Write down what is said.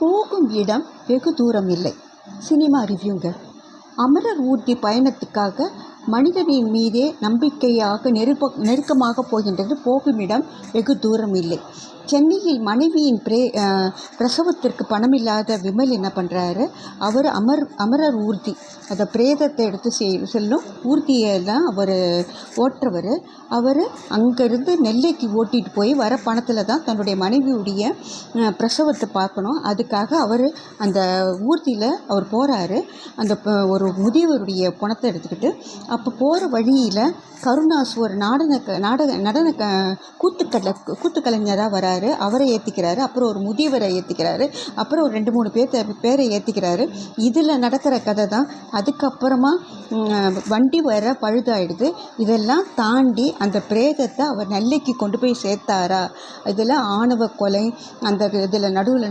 போகும் இடம் வெகு தூரம் இல்லை. சினிமா ரிவ்யூங்க. அமரர் ஊர்தி பயணத்துக்காக மனிதனின் மீதே நம்பிக்கையாக நெருக்கமாக போகின்றது. போகும் இடம் வெகு தூரம் இல்லை. சென்னையில் மனைவியின் பிரசவத்திற்கு பணமில்லாத விமல் என்ன பண்ணுறாரு, அவர் அமரர் ஊர்தி, அந்த பிரேதத்தை எடுத்து செல்லும் ஊர்தியெல்லாம் அவர் ஓட்டுறவர். அவர் அங்கேருந்து நெல்லைக்கு ஓட்டிகிட்டு போய் வர பணத்தில் தான் தன்னுடைய மனைவியுடைய பிரசவத்தை பார்க்கணும். அதுக்காக அவர் அந்த ஊர்தியில் அவர் போகிறாரு. அந்த ஒரு முதியவருடைய பணத்தை எடுத்துக்கிட்டு. அப்போ போகிற வழியில் கருணாஸ் ஒரு நடன கூத்து கலைஞராக வராரு. அவரை ஏற்றிக்கிறாரு. அப்புறம் ஒரு முதியவரை ஏற்றிக்கிறாரு. அப்புறம் ஒரு 2-3 பேரை ஏற்றிக்கிறாரு. இதில் நடக்கிற கதை தான். அதுக்கப்புறமா வண்டி வர பழுதாயிடுது. இதெல்லாம் தாண்டி அந்த பிரேதத்தை அவர் நெல்லைக்கு கொண்டு போய் சேர்த்தாரா, இதில் ஆணவ கொலை, அந்த இதில் நடுவில்